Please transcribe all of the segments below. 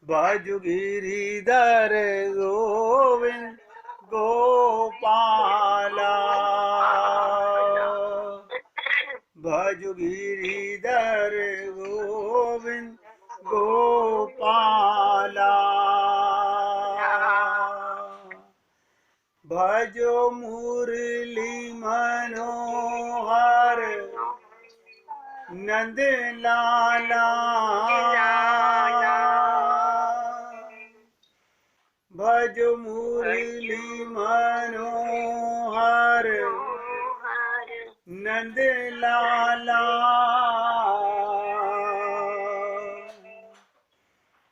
भजु गिरिधर गोविंद गोपाला, भजु गिरिधर गोविंद गोपाला, भजो मुरली मनोहर नंद लाला, भजो मुरली मनोहर नंद लाला,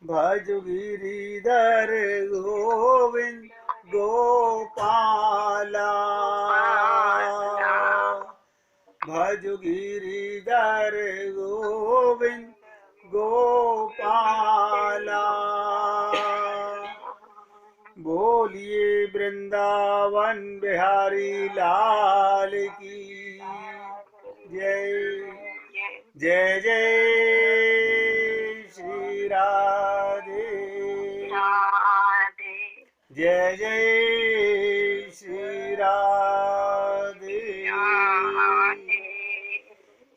भजो गिरिधर गोविंद गोपाला, भजो गिरिधर गोविंद गोपाला। बोलिए वृंदावन बिहारी लाल की जय। जय जय श्री राधे, जय जय श्री राधे।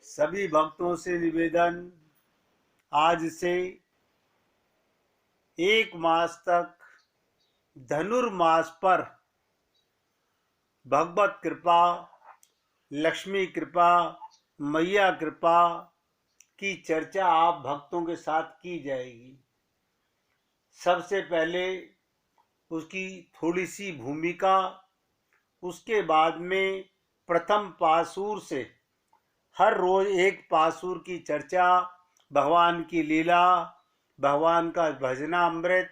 सभी भक्तों से निवेदन, आज से 1 मास तक धनुर्मास पर भगवत कृपा, लक्ष्मी कृपा, मैया कृपा की चर्चा आप भक्तों के साथ की जाएगी। सबसे पहले उसकी थोड़ी सी भूमिका, उसके बाद में प्रथम पासुर से हर रोज एक पासुर की चर्चा, भगवान की लीला, भगवान का भजनामृत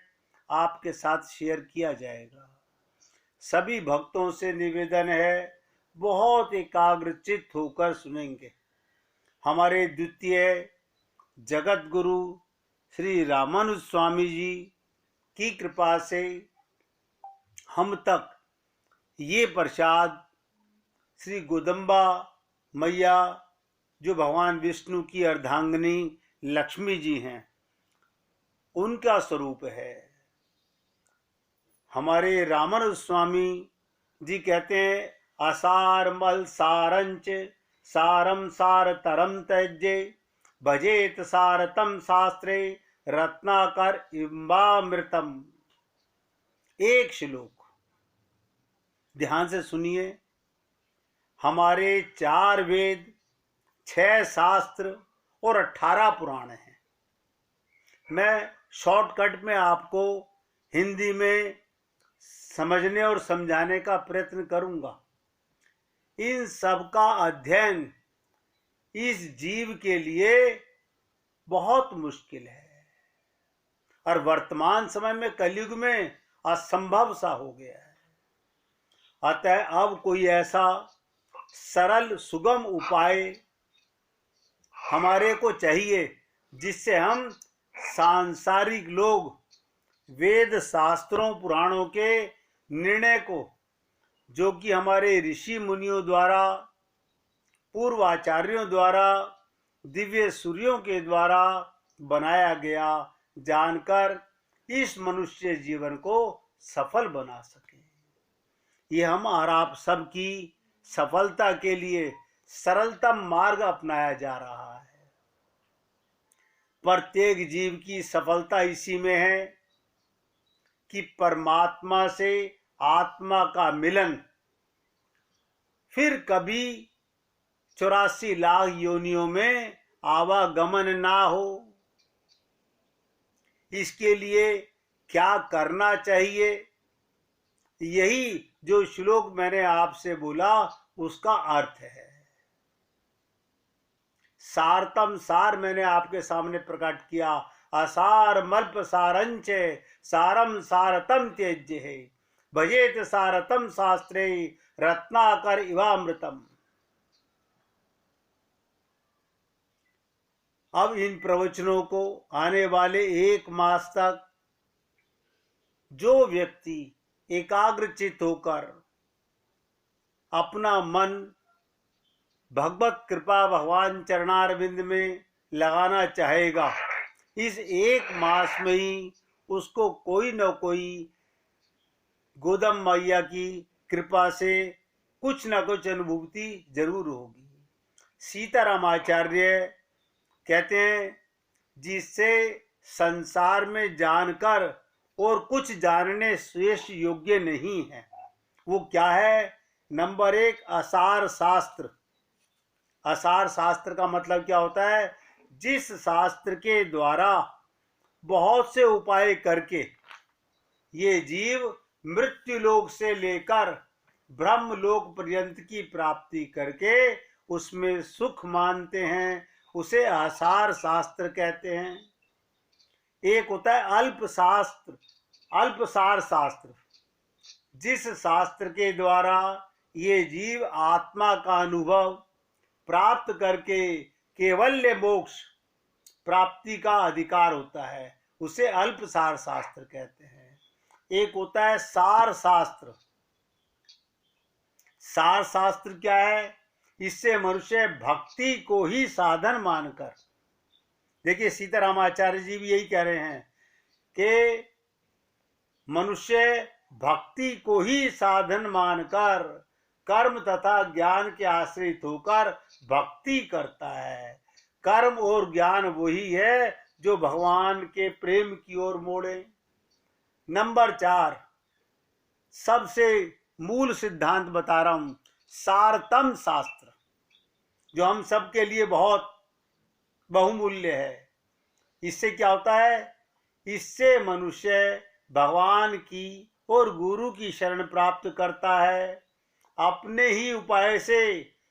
आपके साथ शेयर किया जाएगा। सभी भक्तों से निवेदन है, बहुत एकाग्रचित्त होकर सुनेंगे। हमारे द्वितीय जगत गुरु श्री रामानुज स्वामी जी की कृपा से हम तक ये प्रसाद श्री गोदम्बा मैया, जो भगवान विष्णु की अर्धांगिनी लक्ष्मी जी हैं, उनका स्वरूप है। हमारे रामानुज स्वामी जी कहते हैं, असार मल सारंच सारम सार तरम त्यज्ये, भजेत सारतम शास्त्रे रत्नाकर इम्बामृतम। एक श्लोक ध्यान से सुनिए। हमारे 4 वेद, 6 शास्त्र और 18 पुराण हैं। मैं शॉर्टकट में आपको हिंदी में समझने और समझाने का प्रयत्न करूंगा। इन सब का अध्ययन इस जीव के लिए बहुत मुश्किल है और वर्तमान समय में कलयुग में असंभव सा हो गया है। अतः अब कोई ऐसा सरल सुगम उपाय हमारे को चाहिए जिससे हम सांसारिक लोग वेद शास्त्रों पुराणों के निर्णय को, जो कि हमारे ऋषि मुनियों द्वारा, पूर्वाचार्यों द्वारा, दिव्य सूर्यों के द्वारा बनाया गया, जानकर इस मनुष्य जीवन को सफल बना सके। ये हम और आप सबकी सफलता के लिए सरलतम मार्ग अपनाया जा रहा है। प्रत्येक जीव की सफलता इसी में है कि परमात्मा से आत्मा का मिलन फिर कभी 84 लाख योनियों में आवागमन ना हो। इसके लिए क्या करना चाहिए, यही जो श्लोक मैंने आपसे बोला उसका अर्थ है। सारतम सार मैंने आपके सामने प्रकट किया। असार मल्प सारंच सारम सारतम त्यज्य है, भजेत सारतम शास्त्रे रत्नाकर इवामृतम। अब इन प्रवचनों को आने वाले 1 मास तक जो व्यक्ति एकाग्रचित होकर अपना मन भगवत कृपा भगवान चरणारविंद में लगाना चाहेगा, इस 1 मास में ही उसको कोई न कोई गोदम मैया की कृपा से कुछ न कुछ अनुभूति जरूर होगी। सीताराम आचार्य कहते हैं, जिससे संसार में जानकर और कुछ जानने शेष योग्य नहीं है, वो क्या है? नंबर 1, आसार शास्त्र। आसार शास्त्र का मतलब क्या होता है? जिस शास्त्र के द्वारा बहुत से उपाय करके ये जीव मृत्युलोक से लेकर ब्रह्मलोक पर्यंत की प्राप्ति करके उसमें सुख मानते हैं, उसे आसार शास्त्र कहते हैं। एक होता है अल्प शास्त्र, अल्पसार शास्त्र। जिस शास्त्र के द्वारा ये जीव आत्मा का अनुभव प्राप्त करके केवल्य मोक्ष प्राप्ति का अधिकार होता है, उसे अल्पसार शास्त्र कहते हैं। एक होता है सार शास्त्र। सार शास्त्र क्या है? इससे मनुष्य भक्ति को ही साधन मानकर, देखिए सीताराम आचार्य जी भी यही कह रहे हैं कि मनुष्य भक्ति को ही साधन मानकर कर्म तथा ज्ञान के आश्रित होकर भक्ति करता है। कर्म और ज्ञान वही है जो भगवान के प्रेम की ओर मोड़े। नंबर 4, सबसे मूल सिद्धांत बता रहा हूं, सारतम शास्त्र, जो हम सबके लिए बहुत बहुमूल्य है। इससे क्या होता है? इससे मनुष्य भगवान की और गुरु की शरण प्राप्त करता है, अपने ही उपाय से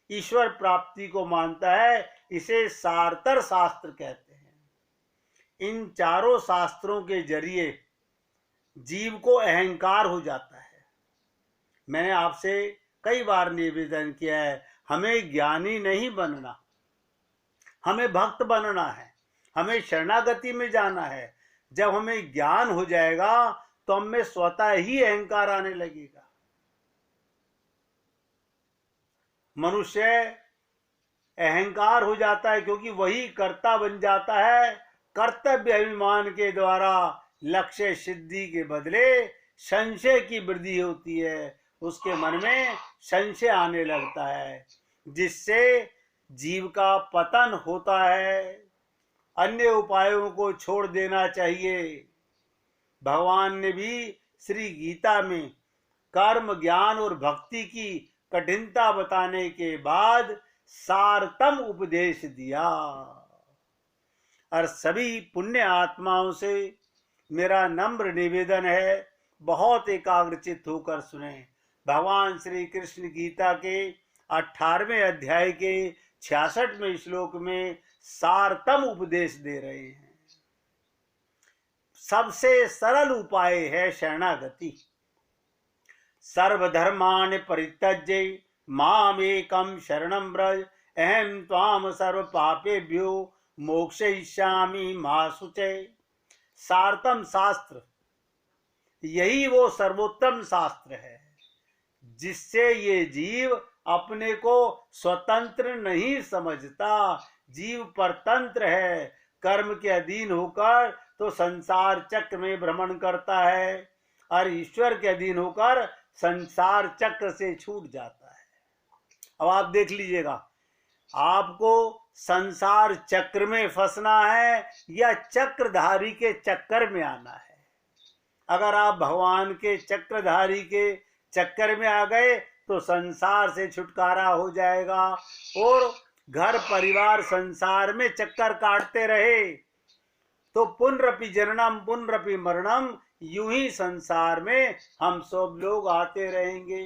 ईश्वर प्राप्ति को मानता है। इसे सारतर शास्त्र कहते हैं। इन चारों शास्त्रों के जरिए जीव को अहंकार हो जाता है। मैंने आपसे कई बार निवेदन किया है, हमें ज्ञानी नहीं बनना, हमें भक्त बनना है, हमें शरणागति में जाना है। जब हमें ज्ञान हो जाएगा तो हमें स्वतः ही अहंकार आने लगेगा। मनुष्य अहंकार हो जाता है क्योंकि वही कर्ता बन जाता है। कर्तव्य अभिमान के द्वारा लक्ष्य सिद्धि के बदले संशय की वृद्धि होती है, उसके मन में संशय आने लगता है, जिससे जीव का पतन होता है। अन्य उपायों को छोड़ देना चाहिए। भगवान ने भी श्री गीता में कर्म, ज्ञान और भक्ति की कठिनता बताने के बाद सारतम उपदेश दिया। और सभी पुण्य आत्माओं से मेरा नम्र निवेदन है, बहुत एकाग्रचित होकर सुने। भगवान श्री कृष्ण गीता के 18वें अध्याय के 66वें श्लोक में सारतम उपदेश दे रहे हैं। सबसे सरल उपाय है शरणागति। सर्वधर्मान् परित्यज्य मामेकं शरणं व्रज अहं त्वां सर्व पापेभ्यो मोक्षयिष्यामि मा शुचय। सारतम शास्त्र, यही वो सर्वोत्तम शास्त्र है जिससे ये जीव अपने को स्वतंत्र नहीं समझता, जीव परतंत्र है। कर्म के अधीन होकर तो संसार चक्र में भ्रमण करता है और ईश्वर के अधीन होकर संसार चक्र से छूट जाता है। अब आप देख लीजिएगा, आपको संसार चक्र में फंसना है या चक्रधारी के चक्कर में आना है। अगर आप भगवान के चक्रधारी के चक्कर में आ गए तो संसार से छुटकारा हो जाएगा, और घर परिवार संसार में चक्कर काटते रहे तो पुनरपि जननम पुनरपि मरणम, यूं ही संसार में हम सब लोग आते रहेंगे।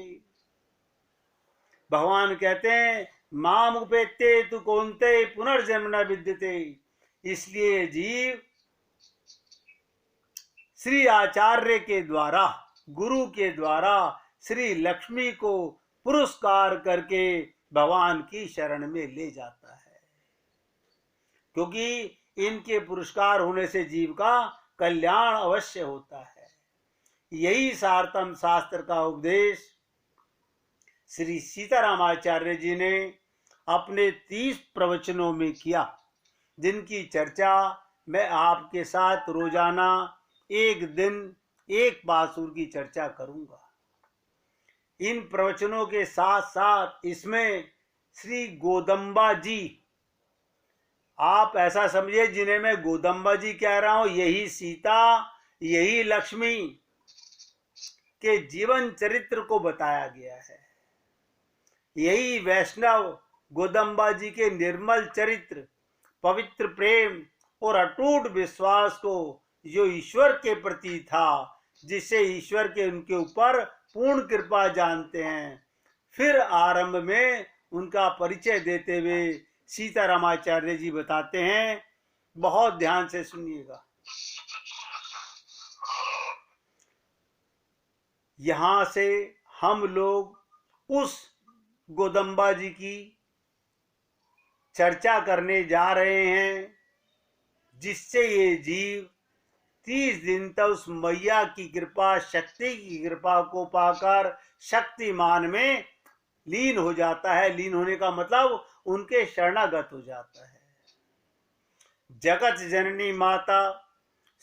भगवान कहते हैं माम उपेत्ते तु कौन्ते पुनर्जन्म न विद्यते। इसलिए जीव श्री आचार्य के द्वारा, गुरु के द्वारा श्री लक्ष्मी को पुरस्कार करके भगवान की शरण में ले जाता है, क्योंकि इनके पुरस्कार होने से जीव का कल्याण अवश्य होता है। यही सारतम शास्त्र का उपदेश श्री सीतारामाचार्य जी ने अपने 30 प्रवचनों में किया, जिनकी चर्चा मैं आपके साथ रोजाना एक दिन एक पासुर की चर्चा करूंगा। इन प्रवचनों के साथ साथ इसमें श्री गोदम्बा जी, आप ऐसा समझिए जिन्हें मैं गोदम्बा जी कह रहा हूं, यही सीता, यही लक्ष्मी के जीवन चरित्र को बताया गया है। यही वैष्णव गोदम्बा जी के निर्मल चरित्र, पवित्र प्रेम और अटूट विश्वास को जो ईश्वर के प्रति था, जिसे ईश्वर के उनके ऊपर पूर्ण कृपा जानते हैं। फिर आरंभ में उनका परिचय देते हुए सीतारामाचार्य जी बताते हैं, बहुत ध्यान से सुनिएगा। यहां से हम लोग उस गोदम्बा जी की चर्चा करने जा रहे हैं, जिससे ये जीव 30 दिन तक उस मैया की कृपा, शक्ति की कृपा को पाकर शक्तिमान में लीन हो जाता है। लीन होने का मतलब उनके शरणागत हो जाता है। जगत जननी माता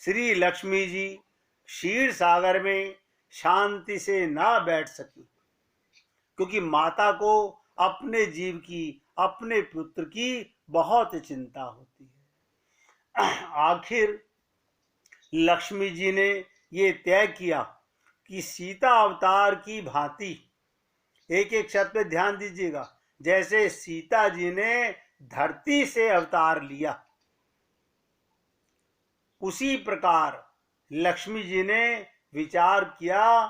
श्री लक्ष्मी जी क्षीर सागर में शांति से ना बैठ सकी, क्योंकि माता को अपने जीव की, अपने पुत्र की बहुत चिंता होती है। आखिर लक्ष्मी जी ने ये तय किया कि सीता अवतार की भांति, एक एक शब्द पे ध्यान दीजिएगा, जैसे सीता जी ने धरती से अवतार लिया, उसी प्रकार लक्ष्मी जी ने विचार किया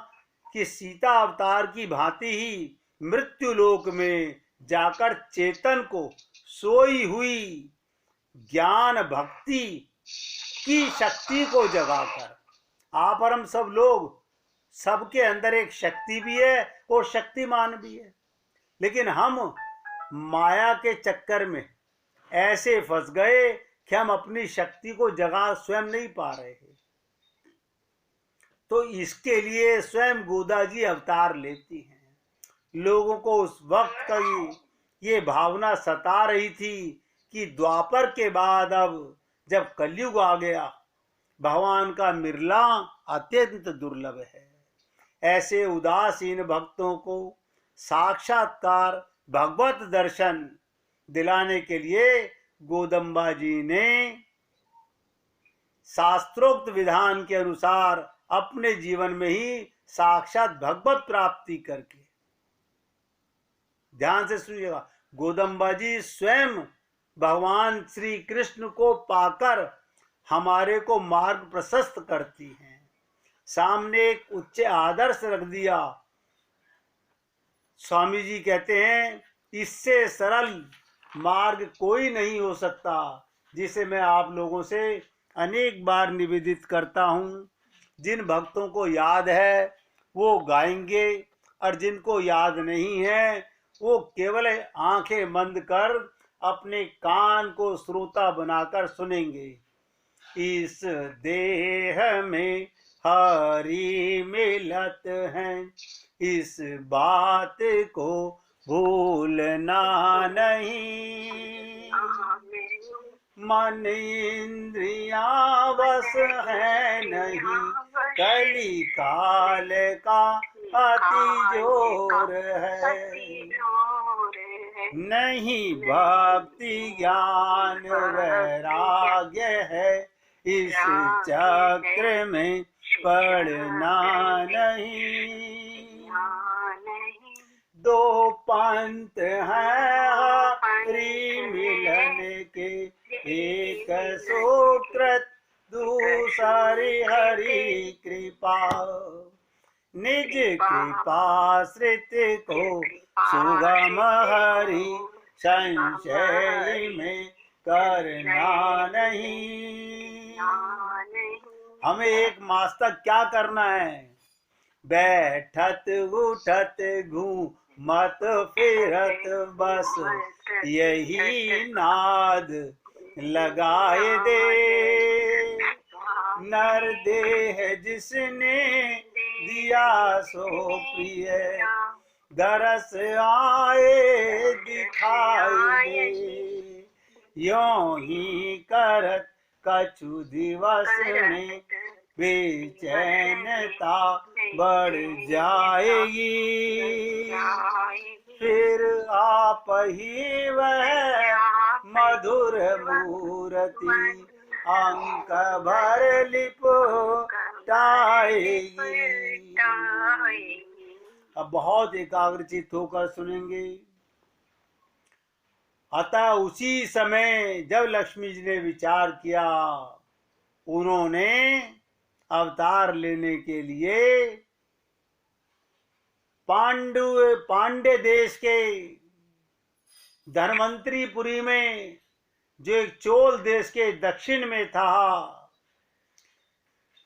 कि सीता अवतार की भांति ही मृत्युलोक में जाकर चेतन को सोई हुई ज्ञान भक्ति की शक्ति को जगाकर, आप और हम सब लोग, सबके अंदर एक शक्ति भी है और शक्तिमान भी है, लेकिन हम माया के चक्कर में ऐसे फंस गए कि हम अपनी शक्ति को जगा स्वयं नहीं पा रहे हैं। तो इसके लिए स्वयं गोदा जी अवतार लेती हैं। लोगों को उस वक्त की ये भावना सता रही थी कि द्वापर के बाद अब जब कलयुग आ गया, भगवान का मिलना अत्यंत दुर्लभ है। ऐसे उदासीन भक्तों को साक्षात्कार भगवत दर्शन दिलाने के लिए गोदम्बा जी ने शास्त्रोक्त विधान के अनुसार अपने जीवन में ही साक्षात भगवत प्राप्ति करके, ध्यान से सुनिएगा, गोदम्बा जी स्वयं भगवान श्री कृष्ण को पाकर हमारे को मार्ग प्रशस्त करती हैं। सामने एक उच्च आदर्श रख दिया। स्वामी जी कहते हैं, इससे सरल मार्ग कोई नहीं हो सकता, जिसे मैं आप लोगों से अनेक बार निवेदित करता हूँ। जिन भक्तों को याद है वो गाएंगे, और जिनको याद नहीं है वो केवल आंखें बंद कर अपने कान को श्रोता बनाकर सुनेंगे। इस देह में हरि मिलत हैं, इस बात को भूलना नहीं। मन इंद्रियां बस है नहीं, कली काल का अति जोर है। नहीं भक्ति ज्ञान वैराग्य है, इस चक्र में पड़ना नहीं। दो पंथ हैं हरि मिलन के, एक सूत्र दूसरी हरि कृपा। निज कृपाश्रित को सुगम हरि, संशय में करना नहीं। हमें एक मास तक क्या करना है? बैठत उठत घूमत फिरत बस यही नाद लगाए दे। नर देह जिसने दिया सो प्रिय, दरस आए दिखाई दे। यों ही करत कछु दिवस में बेचैनता बढ़ जाएगी, फिर आप ही वह मधुर मूर्ति अंक भर लिपटाएगी। अब बहुत एकाग्रचित होकर सुनेंगे। अतः उसी समय जब लक्ष्मी जी ने विचार किया, उन्होंने अवतार लेने के लिए पांडे देश के धनवंतरीपुरी में, जो एक चोल देश के दक्षिण में था,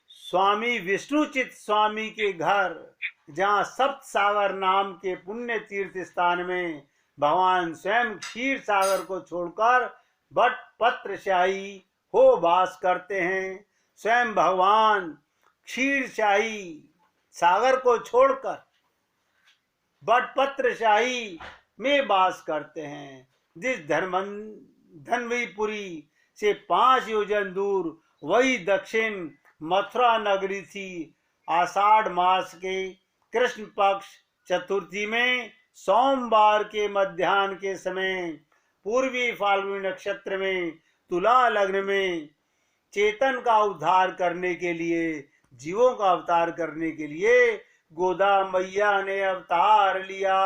स्वामी विष्णुचित स्वामी के घर, जहाँ सप्त सागर नाम के पुण्य तीर्थ स्थान में भगवान स्वयं क्षीर सागर को छोड़कर बट पत्रशाही हो वास करते हैं। स्वयं भगवान क्षीरशाही सागर को छोड़कर बट पत्रशाही में वास करते हैं। जिस धनवीपुरी से 5 योजन दूर वही दक्षिण मथुरा नगरी थी। आषाढ़ मास के कृष्ण पक्ष चतुर्थी में सोमवार के मध्याह्न के समय पूर्वी फाल्गुनी नक्षत्र में तुला लग्न में चेतन का उद्धार करने के लिए, जीवों का अवतार करने के लिए गोदा मैया ने अवतार लिया।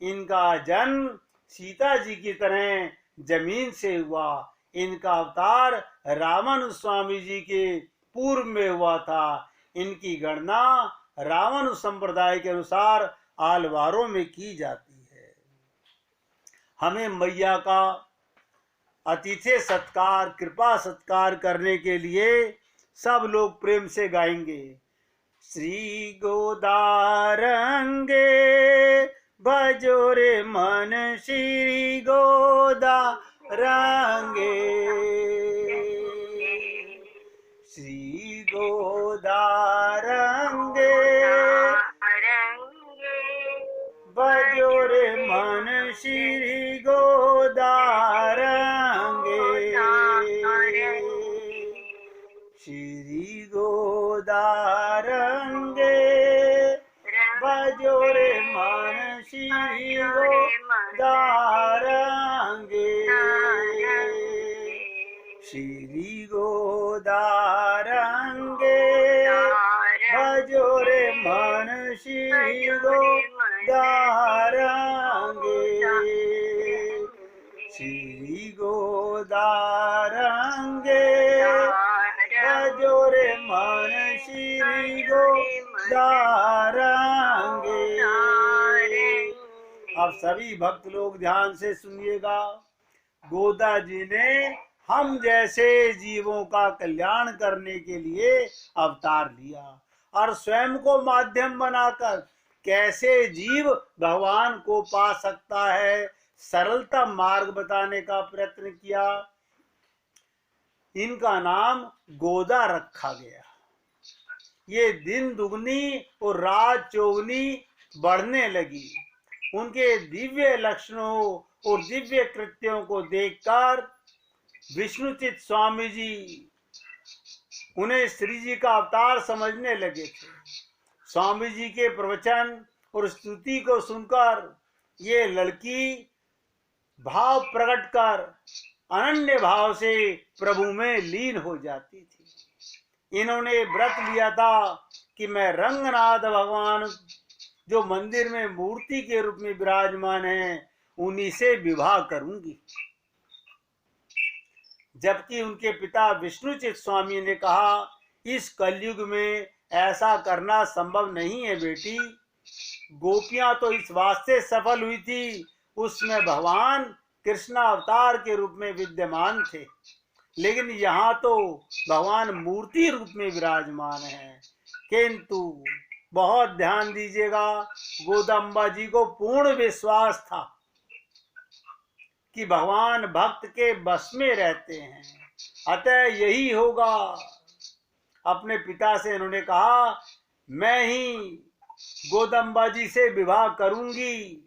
इनका जन्म सीता जी की तरह जमीन से हुआ। इनका अवतार रामानुज स्वामी जी के पूर्व में हुआ था। इनकी गणना रामानुज संप्रदाय के अनुसार आलवारों में की जाती है। हमें मैया का अतिथि सत्कार, कृपा सत्कार करने के लिए सब लोग प्रेम से गाएंगे। श्री गोदारंगे भजो रे मन, श्री गोदारंगे, श्री गोदारंगे भजो रे मन, श्री गोदारंगे, श्री गोदारंगे भजो रे मन, श्री गोदारंगे, श्री गोदारंगे भजो रे मन, श्री गोदारंगे, श्री गोदारंगे भजो रे मन, श्री गोदारंगे। अब सभी भक्त लोग ध्यान से सुनिएगा। गोदा जी ने हम जैसे जीवों का कल्याण करने के लिए अवतार लिया और स्वयं को माध्यम बनाकर कैसे जीव भगवान को पा सकता है, सरलतम मार्ग बताने का प्रयत्न किया। इनका नाम गोदा रखा गया। ये दिन दुगनी और रात चौगनी बढ़ने लगी। उनके दिव्य लक्षणों और दिव्य कृत्यों को देखकर विष्णुचित स्वामी जी उन्हें श्री जी का अवतार समझने लगे थे। स्वामी जी के प्रवचन और स्तुति को सुनकर ये लड़की भाव प्रकट कर अनन्य भाव से प्रभु में लीन हो जाती थी। इन्होंने व्रत लिया था कि मैं रंगनाथ भगवान जो मंदिर में मूर्ति के रूप में विराजमान है, उन्हीं से विवाह करूंगी। जबकि उनके पिता विष्णुचित स्वामी ने कहा, इस कलयुग में ऐसा करना संभव नहीं है बेटी। गोपियां तो इस वास्ते सफल हुई थी, उसमें भगवान कृष्ण अवतार के रूप में विद्यमान थे, लेकिन यहाँ तो भगवान मूर्ति रूप में विराजमान है। किंतु बहुत ध्यान दीजिएगा, गोदम्बा जी को पूर्ण विश्वास था कि भगवान भक्त के बस में रहते हैं, अतः यही होगा। अपने पिता से इन्होंने कहा, मैं ही गोदम्बा जी से विवाह करूंगी।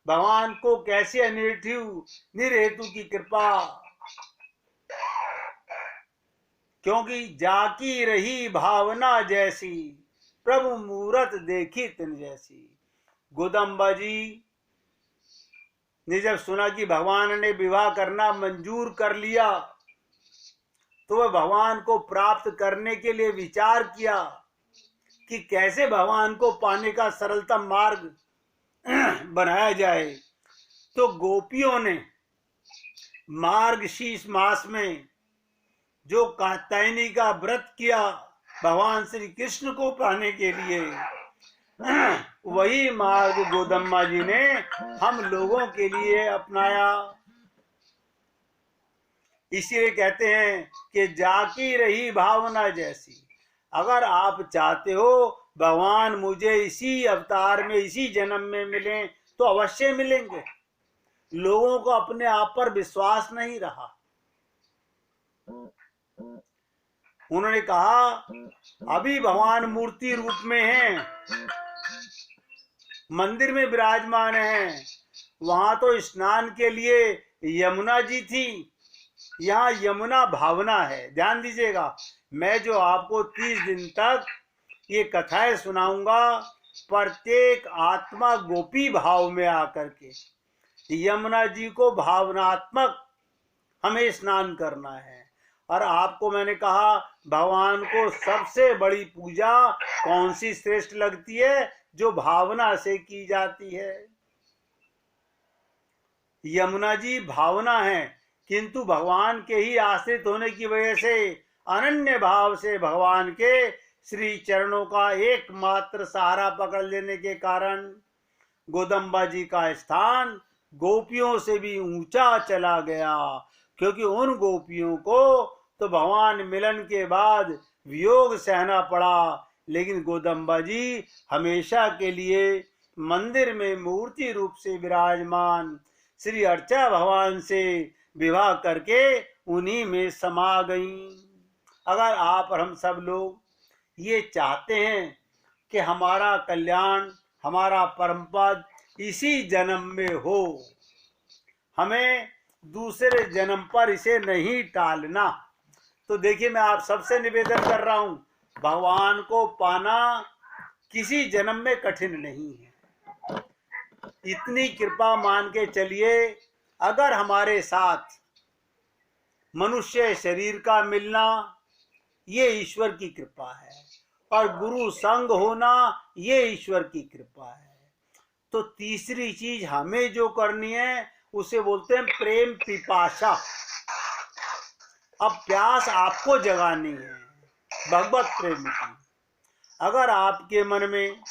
भगवान को कैसे निरहेतु की कृपा, क्योंकि जाकी रही भावना जैसी, प्रभु मूरत देखी तिन जैसी। गोदम्बा जी ने जब सुना कि भगवान ने विवाह करना मंजूर कर लिया, तो वह भगवान को प्राप्त करने के लिए विचार किया कि कैसे भगवान को पाने का सरलतम मार्ग बनाया जाए। तो गोपियों ने मार्गशीर्ष मास में जो कात्यायनी का व्रत किया भगवान श्री कृष्ण को पाने के लिए, वही मार्ग गोदम्मा जी ने हम लोगों के लिए अपनाया। इसीलिए कहते हैं कि जाकी रही भावना जैसी। अगर आप चाहते हो भगवान मुझे इसी अवतार में इसी जन्म में मिले, तो अवश्य मिलेंगे। लोगों को अपने आप पर विश्वास नहीं रहा। उन्होंने कहा अभी भगवान मूर्ति रूप में हैं, मंदिर में विराजमान हैं, वहां तो स्नान के लिए यमुना जी थी, यहाँ यमुना भावना है। ध्यान दीजिएगा, मैं जो आपको 30 दिन तक ये कथाएं सुनाऊंगा, प्रत्येक आत्मा गोपी भाव में आकर के यमुना जी को भावनात्मक हमें स्नान करना है। और आपको मैंने कहा भगवान को सबसे बड़ी पूजा कौन सी श्रेष्ठ लगती है? जो भावना से की जाती है। यमुना जी भावना है, किंतु भगवान के ही आश्रित होने की वजह से अनन्य भाव से भगवान के श्री चरणों का एकमात्र सहारा पकड़ लेने के कारण गोदम्बा जी का स्थान गोपियों से भी ऊंचा चला गया। क्योंकि उन गोपियों को तो भगवान मिलन के बाद वियोग सहना पड़ा, लेकिन गोदम्बा जी हमेशा के लिए मंदिर में मूर्ति रूप से विराजमान श्री अर्चा भगवान से विवाह करके उन्हीं में समा गईं। अगर आप और हम सब लोग ये चाहते हैं कि हमारा कल्याण, हमारा परम पद इसी जन्म में हो, हमें दूसरे जन्म पर इसे नहीं टालना। तो देखिए, मैं आप सबसे निवेदन कर रहा हूं, भगवान को पाना किसी जन्म में कठिन नहीं है। इतनी कृपा मान के चलिए, अगर हमारे साथ मनुष्य शरीर का मिलना ये ईश्वर की कृपा है, और गुरु संग होना ये ईश्वर की कृपा है। तो तीसरी चीज हमें जो करनी है उसे बोलते हैं प्रेम पिपासा। अब प्यास आपको जगानी है भगवत प्रेम की। अगर आपके मन में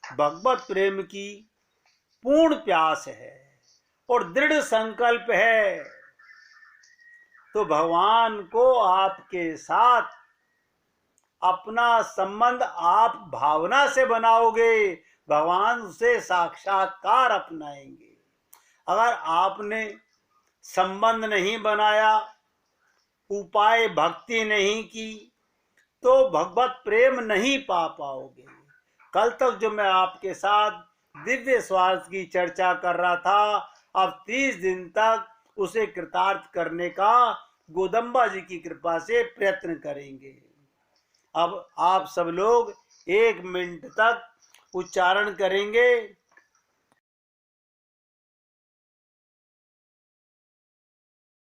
भगवत प्रेम की पूर्ण प्यास है और दृढ़ संकल्प है, तो भगवान को आपके साथ अपना संबंध आप भावना से बनाओगे, भगवान उसे साक्षात्कार अपनाएंगे। अगर आपने संबंध नहीं बनाया, उपाय भक्ति नहीं की, तो भगवत प्रेम नहीं पा पाओगे। कल तक जो मैं आपके साथ दिव्य स्वार्थ की चर्चा कर रहा था, अब 30 दिन तक उसे कृतार्थ करने का गोदम्बा जी की कृपा से प्रयत्न करेंगे। अब आप सब लोग 1 मिनट तक उच्चारण करेंगे।